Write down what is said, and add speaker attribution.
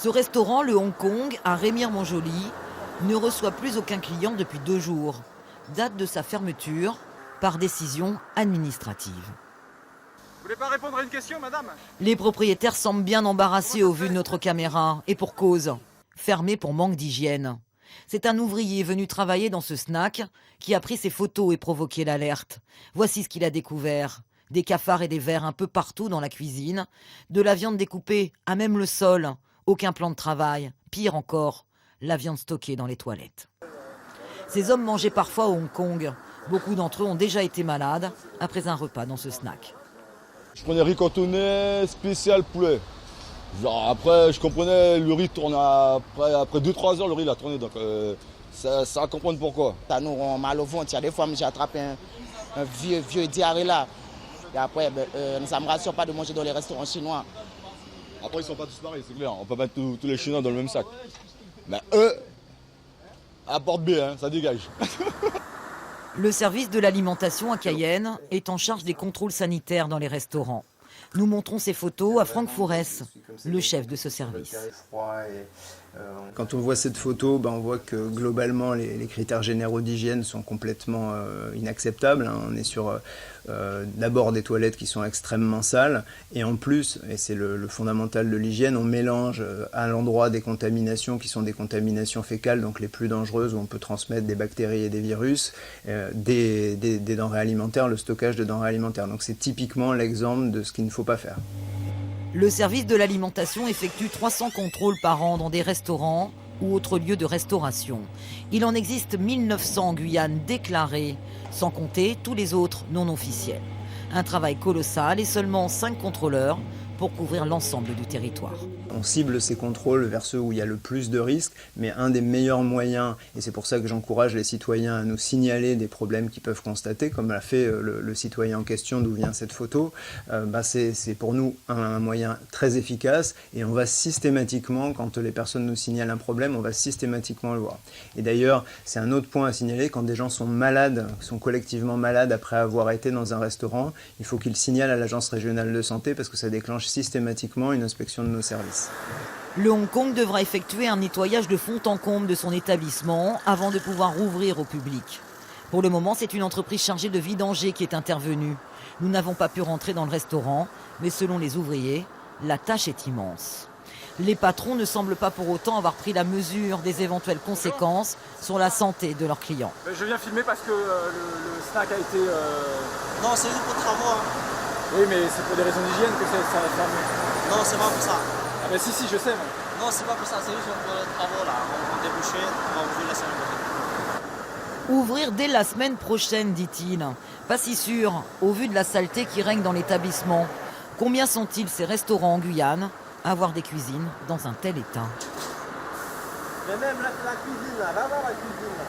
Speaker 1: Ce restaurant, le Hong Kong, à Remire-Montjoly, ne reçoit plus aucun client depuis 2 jours. Date de sa fermeture par décision administrative.
Speaker 2: Vous voulez pas répondre à une question, madame?
Speaker 1: Les propriétaires semblent bien embarrassés au vu de notre caméra. Et pour cause, fermé pour manque d'hygiène. C'est un ouvrier venu travailler dans ce snack qui a pris ses photos et provoqué l'alerte. Voici ce qu'il a découvert. Des cafards et des vers un peu partout dans la cuisine. De la viande découpée à même le sol. Aucun plan de travail. Pire encore, la viande stockée dans les toilettes. Ces hommes mangeaient parfois au Hong Kong. Beaucoup d'entre eux ont déjà été malades après un repas dans ce snack.
Speaker 3: Je prenais riz cantonais spécial poulet. Genre après, je comprenais, le riz tourne après 2-3 heures, le riz il a tourné, donc ça va comprendre pourquoi.
Speaker 4: Ça nous rend mal au ventre. Il y a des fois, j'ai attrapé un vieux diarrhée là. Et après, ça ne me rassure pas de manger dans les restaurants chinois.
Speaker 3: Après, ils sont pas tous pareils, c'est clair. On peut mettre tous les Chinois dans le même sac. Mais eux, à porte B, hein, ça dégage.
Speaker 1: Le service de l'alimentation à Cayenne est en charge des contrôles sanitaires dans les restaurants. Nous montrons ces photos à Franck Forest, le chef de ce service.
Speaker 5: Quand on voit cette photo, on voit que globalement les critères généraux d'hygiène sont complètement inacceptables. On est sur d'abord des toilettes qui sont extrêmement sales et en plus, et c'est le fondamental de l'hygiène, on mélange à l'endroit des contaminations qui sont des contaminations fécales, donc les plus dangereuses où on peut transmettre des bactéries et des virus, des denrées alimentaires, le stockage de denrées alimentaires. Donc c'est typiquement l'exemple de ce qu'il ne faut pas faire.
Speaker 1: Le service de l'alimentation effectue 300 contrôles par an dans des restaurants ou autres lieux de restauration. Il en existe 1900 en Guyane déclarés, sans compter tous les autres non officiels. Un travail colossal et seulement 5 contrôleurs pour couvrir l'ensemble du territoire.
Speaker 5: On cible ces contrôles vers ceux où il y a le plus de risques, mais un des meilleurs moyens, et c'est pour ça que j'encourage les citoyens à nous signaler des problèmes qu'ils peuvent constater, comme l'a fait le citoyen en question d'où vient cette photo, c'est pour nous un moyen très efficace et on va systématiquement, quand les personnes nous signalent un problème, on va systématiquement le voir. Et d'ailleurs, c'est un autre point à signaler, quand des gens sont malades, sont collectivement malades après avoir été dans un restaurant, il faut qu'ils signalent à l'agence régionale de santé parce que ça déclenche systématiquement une inspection de nos services.
Speaker 1: Le Hong Kong devra effectuer un nettoyage de fond en comble de son établissement avant de pouvoir rouvrir au public. Pour le moment, c'est une entreprise chargée de vidanger qui est intervenue. Nous n'avons pas pu rentrer dans le restaurant, mais selon les ouvriers, la tâche est immense. Les patrons ne semblent pas pour autant avoir pris la mesure des éventuelles conséquences sur la santé de leurs clients.
Speaker 2: Je viens filmer parce que le snack a été...
Speaker 6: Non, c'est juste pour travaux.
Speaker 2: Oui, mais c'est pour des raisons d'hygiène que ça va fermer.
Speaker 6: Non, c'est pas pour ça.
Speaker 2: Ah ben si, je sais.
Speaker 6: Non, c'est pas pour ça, c'est juste pour les travaux là. On va déboucher, on va ouvrir la semaine prochaine.
Speaker 1: Ouvrir dès la semaine prochaine, dit-il. Pas si sûr, au vu de la saleté qui règne dans l'établissement. Combien sont-ils ces restaurants en Guyane à avoir des cuisines dans un tel état?
Speaker 6: Mais même la cuisine là, va voir la cuisine là.